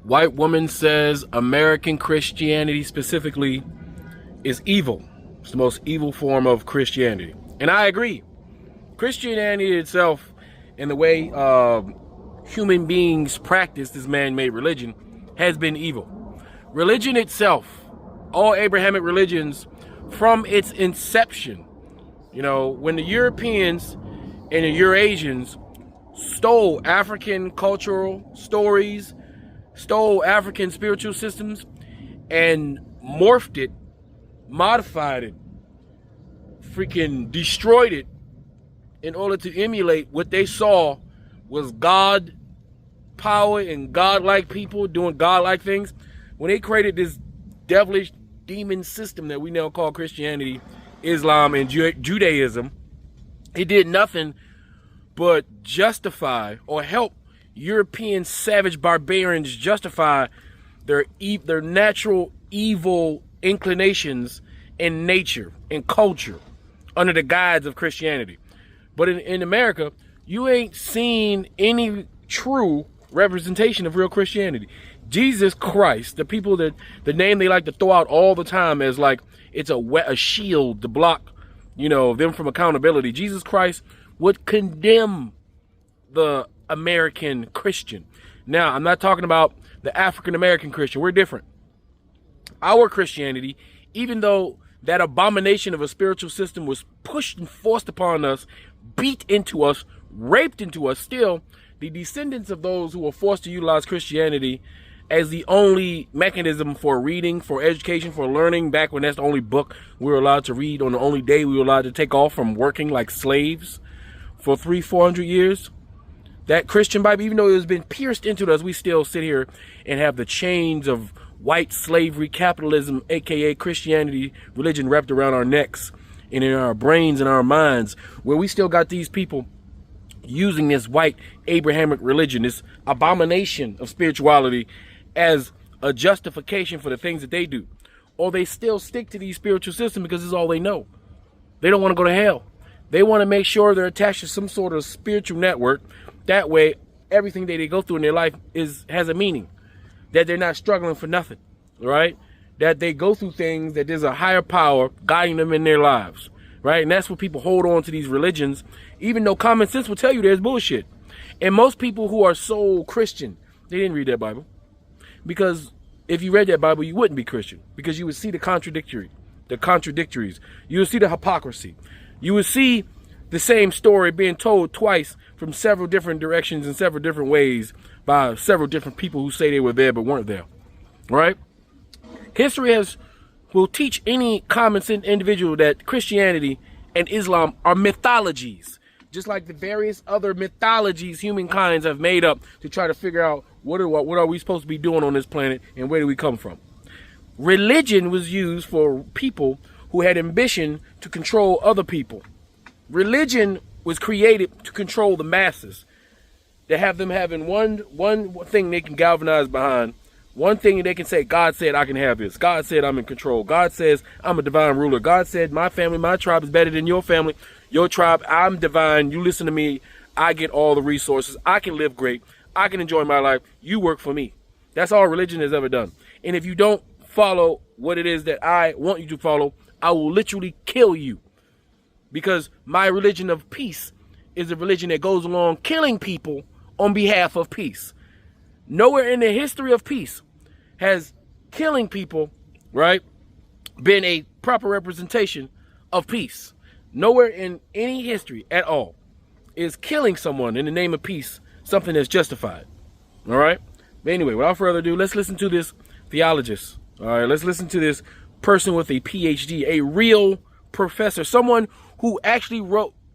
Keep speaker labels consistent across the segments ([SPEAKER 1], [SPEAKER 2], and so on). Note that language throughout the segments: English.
[SPEAKER 1] White woman says American Christianity specifically is evil. It's the most evil form of Christianity. And I agree. Christianity itself and the way human beings practice this man-made religion has been evil. Religion itself, all Abrahamic religions from its inception, when the Europeans and the Eurasians stole African cultural stories, stole African spiritual systems, and morphed it, modified it, freaking destroyed it in order to emulate what they saw was God power and godlike people doing godlike things. When they created this devilish demon system that we now call Christianity, Islam, and Judaism, it did nothing but justify or help European savage barbarians justify their natural evil inclinations in nature and culture under the guise of Christianity. But in America, you ain't seen any true representation of real Christianity. Jesus Christ, the people that the name they like to throw out all the time as like it's a shield to block, them from accountability. Jesus Christ would condemn the American Christian. Now, I'm not talking about the African American Christian. We're different. Our Christianity, even though that abomination of a spiritual system was pushed and forced upon us, beat into us, raped into us, still, the descendants of those who were forced to utilize Christianity as the only mechanism for reading, for education, for learning, back when that's the only book we were allowed to read, on the only day we were allowed to take off from working like slaves for 300-400 years. That Christian Bible, even though it has been pierced into us, we still sit here and have the chains of white slavery, capitalism, aka Christianity, religion wrapped around our necks and in our brains and our minds, where we still got these people using this white Abrahamic religion, this abomination of spirituality, as a justification for the things that they do. Or they still stick to these spiritual systems because it's all they know. They don't want to go to hell. They want to make sure they're attached to some sort of spiritual network. That way, everything that they go through in their life has a meaning. That they're not struggling for nothing, right? That they go through things, that there's a higher power guiding them in their lives, right? And that's what people hold on to these religions, even though common sense will tell you there's bullshit. And most people who are so Christian, they didn't read that Bible. Because if you read that Bible, you wouldn't be Christian. Because you would see the contradictories. You would see the hypocrisy. You would see the same story being told twice from several different directions in several different ways by several different people who say they were there but weren't there, right? History will teach any common sense individual that Christianity and Islam are mythologies, just like the various other mythologies humankind have made up to try to figure out what are we supposed to be doing on this planet and where do we come from. Religion was used for people who had ambition to control other people. Religion was created to control the masses, to have them having one thing they can galvanize behind, one thing they can say, God said I can have this. God said I'm in control. God says I'm a divine ruler. God said my family, my tribe is better than your family. Your tribe, I'm divine. You listen to me. I get all the resources. I can live great. I can enjoy my life. You work for me. That's all religion has ever done. And if you don't follow what it is that I want you to follow, I will literally kill you. Because my religion of peace is a religion that goes along killing people on behalf of peace. Nowhere in the history of peace has killing people, right, been a proper representation of peace. Nowhere in any history at all is killing someone in the name of peace something that's justified. All right? But anyway, without further ado, let's listen to this theologist. All right, let's listen to this person with a PhD, a real professor, someone who actually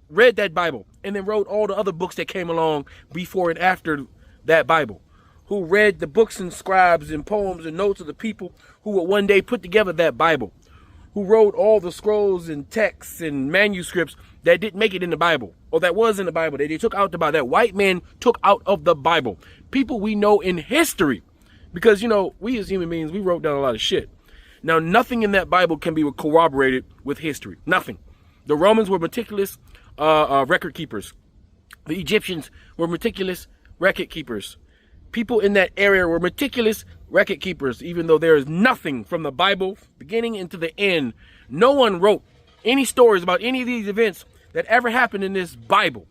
[SPEAKER 1] read that Bible and then wrote all the other books that came along before and after that Bible, who read the books and scribes and poems and notes of the people who would one day put together that Bible, who wrote all the scrolls and texts and manuscripts that didn't make it in the Bible, or that was in the Bible, that they took out the Bible, that white men took out of the Bible. People we know in history, because, we as human beings, we wrote down a lot of shit. Now, nothing in that Bible can be corroborated with history. Nothing. The Romans were meticulous record keepers. The Egyptians were meticulous record keepers. People in that area were meticulous record keepers, even though there is nothing from the Bible beginning into the end. No one wrote any stories about any of these events that ever happened in this Bible,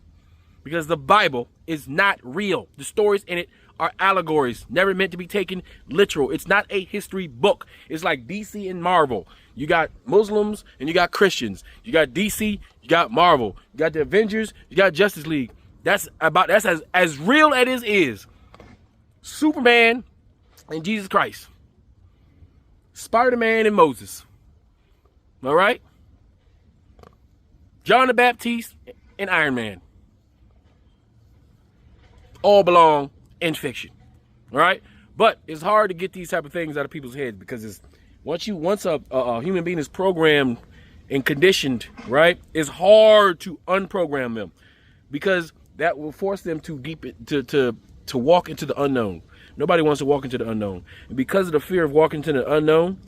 [SPEAKER 1] because the Bible is not real. The stories in it are allegories, never meant to be taken literal. It's not a history book. It's like DC and Marvel. You got Muslims and you got Christians. You got DC, you got Marvel. You got the Avengers, you got Justice League. That's as real as it is. Superman and Jesus Christ. Spider-Man and Moses. All right? John the Baptist and Iron Man. All belong in fiction. All right? But it's hard to get these type of things out of people's heads, because it's once a human being is programmed and conditioned, right? It's hard to unprogram them, because that will force them to walk into the unknown. Nobody wants to walk into the unknown. And because of the fear of walking into the unknown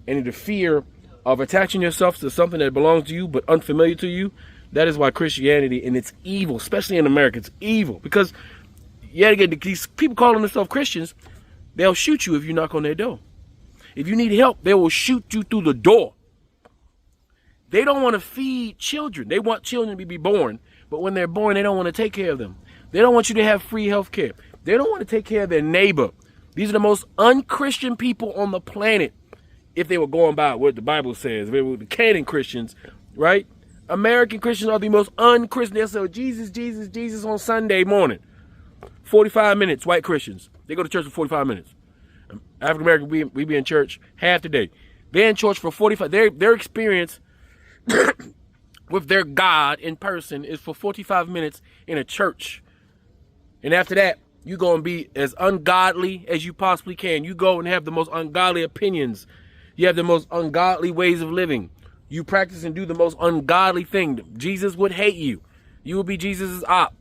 [SPEAKER 1] and the fear of attaching yourself to something that belongs to you but unfamiliar to you, that is why Christianity, and it's evil, especially in America, it's evil. Because you gotta get these people calling themselves Christians, they'll shoot you if you knock on their door. If you need help, they will shoot you through the door. They don't want to feed children. They want children to be born, but when they're born, they don't want to take care of them. They don't want you to have free health care. They don't want to take care of their neighbor. These are the most unchristian people on the planet, if they were going by what the Bible says. If they were the canon Christians, right? American Christians are the most unchristian. They'll say, Jesus, Jesus, Jesus on Sunday morning. 45 minutes, white Christians. They go to church for 45 minutes. African American, we be in church half the day. They're in church for 45. Their experience with their God in person is for 45 minutes in a church. And after that, you're going to be as ungodly as you possibly can. You go and have the most ungodly opinions. You have the most ungodly ways of living. You practice and do the most ungodly thing. Jesus would hate you. You would be Jesus' op.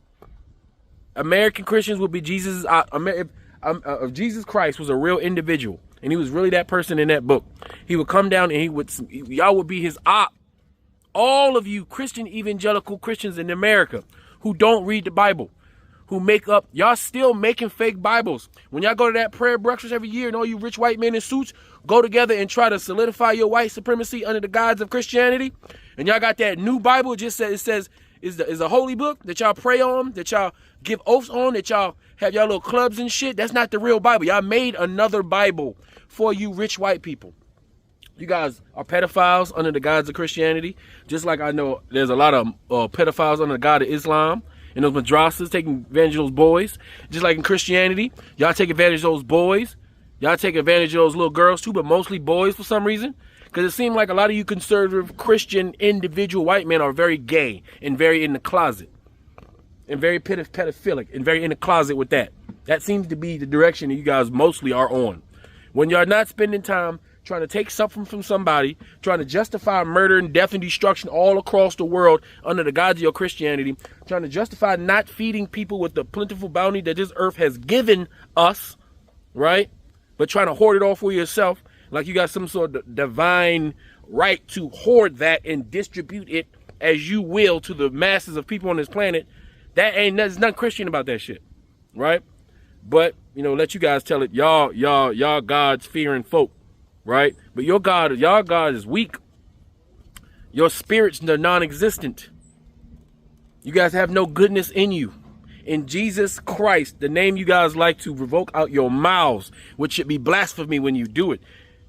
[SPEAKER 1] American Christians would be Jesus' op. If Jesus Christ was a real individual and he was really that person in that book, he would come down and y'all would be his op. All of you Christian evangelical Christians in America who don't read the Bible, who make up, y'all still making fake Bibles. When y'all go to that prayer breakfast every year and all you rich white men in suits go together and try to solidify your white supremacy under the guise of Christianity, and y'all got that new Bible, it says is a holy book that y'all pray on, that y'all give oaths on, that y'all have y'all little clubs and shit. That's not the real Bible. Y'all made another Bible for you rich white people. You guys are pedophiles under the guise of Christianity, just like I know there's a lot of pedophiles under the guise of Islam. And those madrasas taking advantage of those boys. Just like in Christianity, y'all take advantage of those boys. Y'all take advantage of those little girls too, but mostly boys for some reason. Because it seems like a lot of you conservative Christian individual white men are very gay and very in the closet. And very pedophilic and very in the closet with that. That seems to be the direction that you guys mostly are on. When you're not spending time trying to take something from somebody, trying to justify murder and death and destruction all across the world under the guise of your Christianity, trying to justify not feeding people with the plentiful bounty that this earth has given us, right? But trying to hoard it all for yourself, like you got some sort of divine right to hoard that and distribute it as you will to the masses of people on this planet. There's nothing Christian about that shit, right? But, let you guys tell it, y'all God's fearing folk. Right? But y'all God is weak. Your spirits are non-existent. You guys have no goodness in you. In Jesus Christ, the name you guys like to revoke out your mouths, which should be blasphemy when you do it.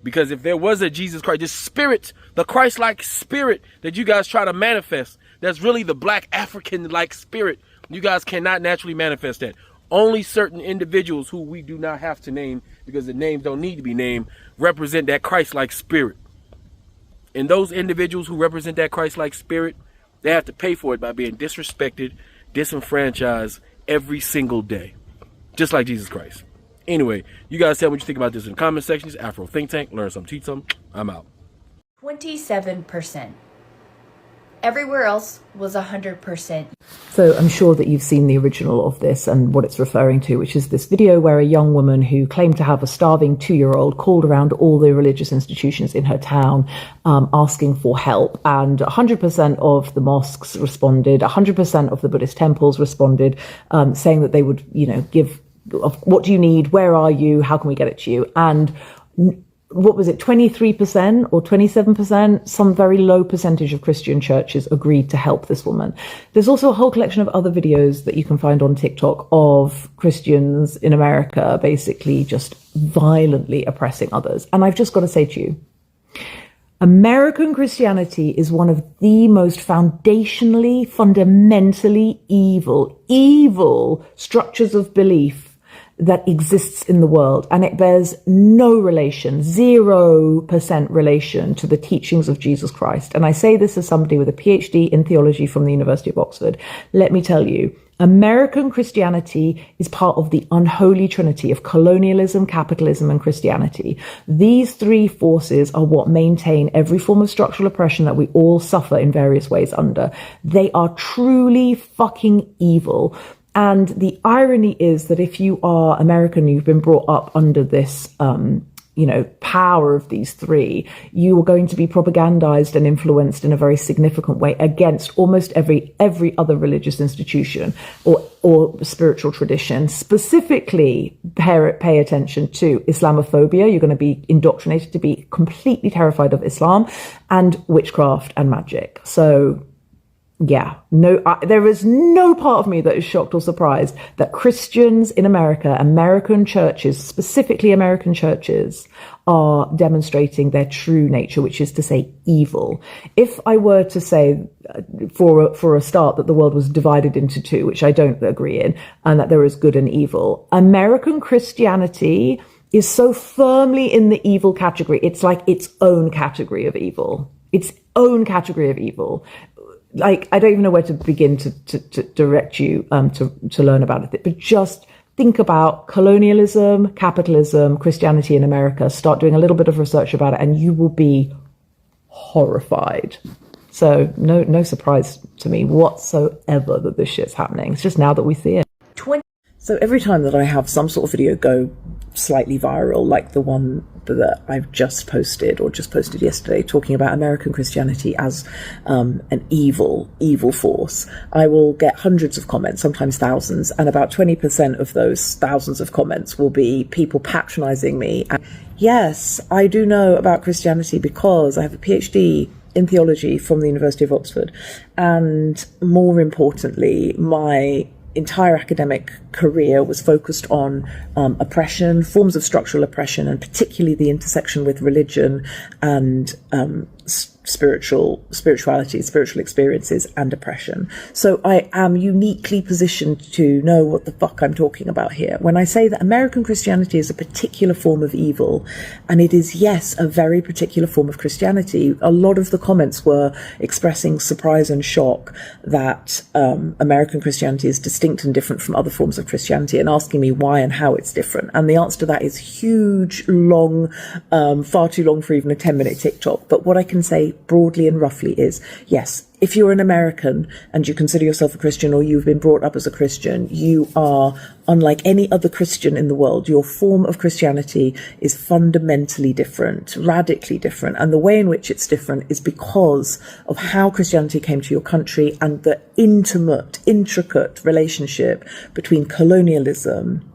[SPEAKER 1] Because if there was a Jesus Christ, this spirit, the Christ-like spirit that you guys try to manifest, that's really the black African-like spirit. You guys cannot naturally manifest that. Only certain individuals who we do not have to name, because the names don't need to be named, represent that Christ-like spirit. And those individuals who represent that Christ-like spirit, they have to pay for it by being disrespected, disenfranchised every single day. Just like Jesus Christ. Anyway, you guys tell me what you think about this in the comment sections. Afro Think Tank, learn something, teach something. I'm out.
[SPEAKER 2] 27%. Everywhere else was 100%.
[SPEAKER 3] So I'm sure that you've seen the original of this and what it's referring to, which is this video where a young woman who claimed to have a starving 2-year-old called around all the religious institutions in her town asking for help. And 100% of the mosques responded, 100% of the Buddhist temples responded, saying that they would, give what do you need? Where are you? How can we get it to you? And what was it, 23% or 27%? Some very low percentage of Christian churches agreed to help this woman. There's also a whole collection of other videos that you can find on TikTok of Christians in America basically just violently oppressing others. And I've just got to say to you, American Christianity is one of the most foundationally, fundamentally evil structures of belief that exists in the world, and it bears no relation, 0% relation to the teachings of Jesus Christ. And I say this as somebody with a PhD in theology from the University of Oxford. Let me tell you, American Christianity is part of the unholy trinity of colonialism, capitalism, and Christianity. These three forces are what maintain every form of structural oppression that we all suffer in various ways under. They are truly fucking evil. And the irony is that if you are American, you've been brought up under this, power of these three, you are going to be propagandized and influenced in a very significant way against almost every other religious institution or spiritual tradition. Specifically, pay attention to Islamophobia. You're going to be indoctrinated to be completely terrified of Islam and witchcraft and magic. So, yeah, there is no part of me that is shocked or surprised that Christians in America, American churches, specifically American churches, are demonstrating their true nature, which is to say evil. If I were to say for a start that the world was divided into two, which I don't agree in, and that there is good and evil, American Christianity is so firmly in the evil category. It's like its own category of evil. Its own category of evil. Like, I don't even know where to begin to direct you to learn about it. But just think about colonialism, capitalism, Christianity in America. Start doing a little bit of research about it, and you will be horrified. So no surprise to me whatsoever that this shit's happening. It's just now that we see it. So every time that I have some sort of video go slightly viral, like the one that I've just posted yesterday, talking about American Christianity as an evil force, I will get hundreds of comments, sometimes thousands, and about 20% of those thousands of comments will be people patronizing me. And yes, I do know about Christianity because I have a PhD in theology from the University of Oxford, and more importantly, my entire academic career was focused on oppression, forms of structural oppression, and particularly the intersection with religion and spirituality, spiritual experiences, and oppression. So I am uniquely positioned to know what the fuck I'm talking about here when I say that American Christianity is a particular form of evil, and it is, yes, a very particular form of Christianity. A lot of the comments were expressing surprise and shock that American Christianity is distinct and different from other forms of Christianity, and asking me why and how it's different. And the answer to that is huge, long, far too long for even a 10-minute TikTok. But what I can say broadly and roughly is, yes, if you're an American and you consider yourself a Christian, or you've been brought up as a Christian, you are unlike any other Christian in the world. Your form of Christianity is fundamentally different, radically different. And the way in which it's different is because of how Christianity came to your country and the intricate relationship between colonialism,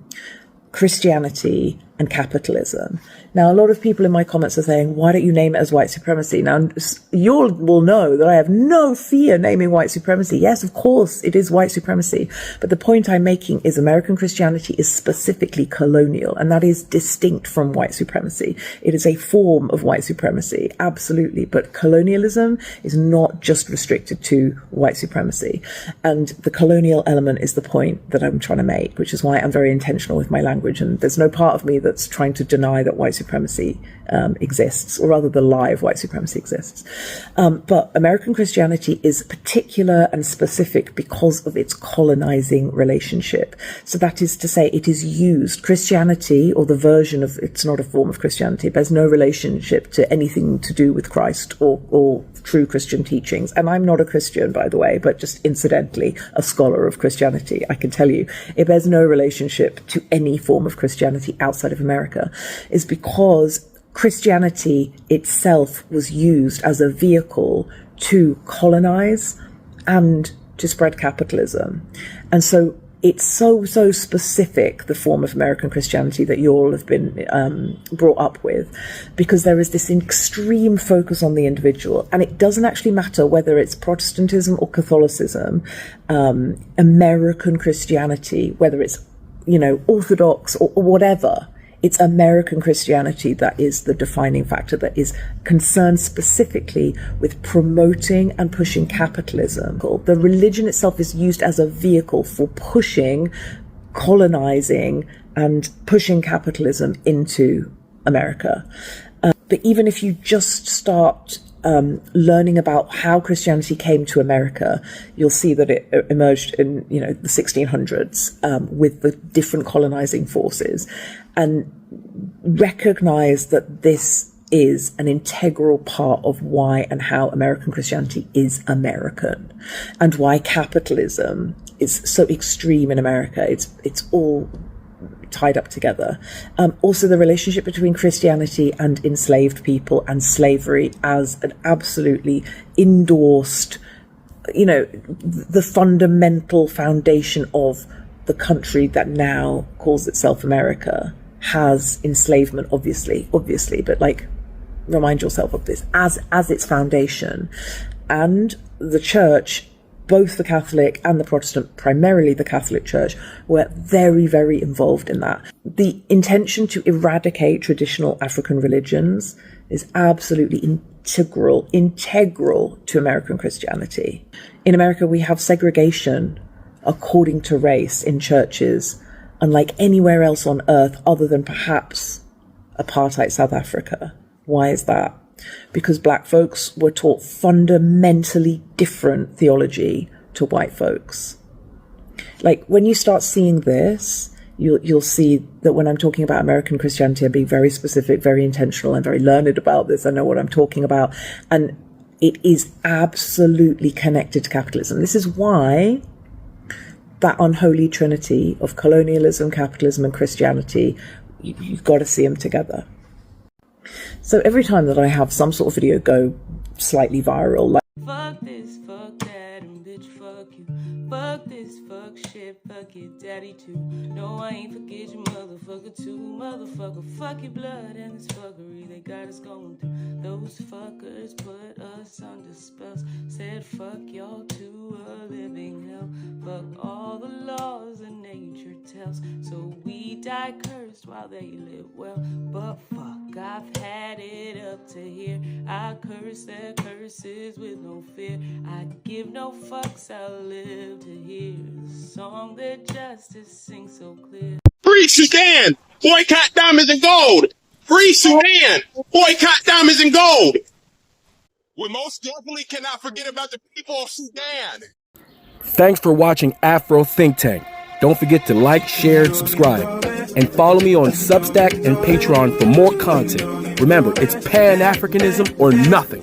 [SPEAKER 3] Christianity, and capitalism. Now, a lot of people in my comments are saying, why don't you name it as white supremacy? Now, you all will know that I have no fear naming white supremacy. Yes, of course, it is white supremacy. But the point I'm making is American Christianity is specifically colonial, and that is distinct from white supremacy. It is a form of white supremacy, absolutely. But colonialism is not just restricted to white supremacy. And the colonial element is the point that I'm trying to make, which is why I'm very intentional with my language. And there's no part of me that's trying to deny that white supremacy exists, or rather the lie of white supremacy exists. But American Christianity is particular and specific because of its colonizing relationship. So that is to say, it is used, Christianity, or the version of, it's not a form of Christianity, it bears no relationship to anything to do with Christ or true Christian teachings. And I'm not a Christian, by the way, but just incidentally a scholar of Christianity. I can tell you it bears no relationship to any form of Christianity outside of America, is because Christianity itself was used as a vehicle to colonize and to spread capitalism. And so it's so specific, the form of American Christianity that you all have been brought up with, because there is this extreme focus on the individual, and it doesn't actually matter whether it's Protestantism or Catholicism, American Christianity, whether it's, Orthodox or whatever. It's American Christianity that is the defining factor, that is concerned specifically with promoting and pushing capitalism. The religion itself is used as a vehicle for pushing, colonizing, and pushing capitalism into America. But even if you just start learning about how Christianity came to America, you'll see that it emerged in, the 1600s with the different colonizing forces, and recognize that this is an integral part of why and how American Christianity is American, and why capitalism is so extreme in America. It's all tied up together. Also, the relationship between Christianity and enslaved people, and slavery as an absolutely endorsed, the fundamental foundation of the country that now calls itself America, has enslavement, obviously, but remind yourself of this as its foundation. And the church, both the Catholic and the Protestant, primarily the Catholic Church, were very, very involved in that. The intention to eradicate traditional African religions is absolutely integral to American Christianity. In America, we have segregation according to race in churches, unlike anywhere else on earth other than perhaps apartheid South Africa. Why is that? Because black folks were taught fundamentally different theology to white folks. When you start seeing this, you'll see that when I'm talking about American Christianity, I'm being very specific, very intentional, and very learned about this. I know what I'm talking about. And it is absolutely connected to capitalism. This is why that unholy trinity of colonialism, capitalism, and Christianity, you've got to see them together. So every time that I have some sort of video go slightly viral,
[SPEAKER 4] fuck this, fuck that, and bitch, fuck you. Fuck this, fuck shit, fuck your daddy too. No, I ain't forget your motherfucker too. Motherfucker, fuck your blood and this fuckery they got us going through. Those fuckers put us under spells. Said fuck y'all to a living hell. Fuck all the laws that nature tells. So we die cursed while they live well. But fuck, I've had it up to here. I curse their curses with no fear. I give no fucks, I'll live to hear the song that justice sings so clear.
[SPEAKER 5] Free Sudan! Boycott diamonds and gold! Free Sudan! Boycott diamonds and gold! We most definitely cannot forget about the people of Sudan!
[SPEAKER 1] Thanks for watching Afro Think Tank. Don't forget to like, share, and subscribe. And follow me on Substack and Patreon for more content. Remember, it's Pan-Africanism or nothing.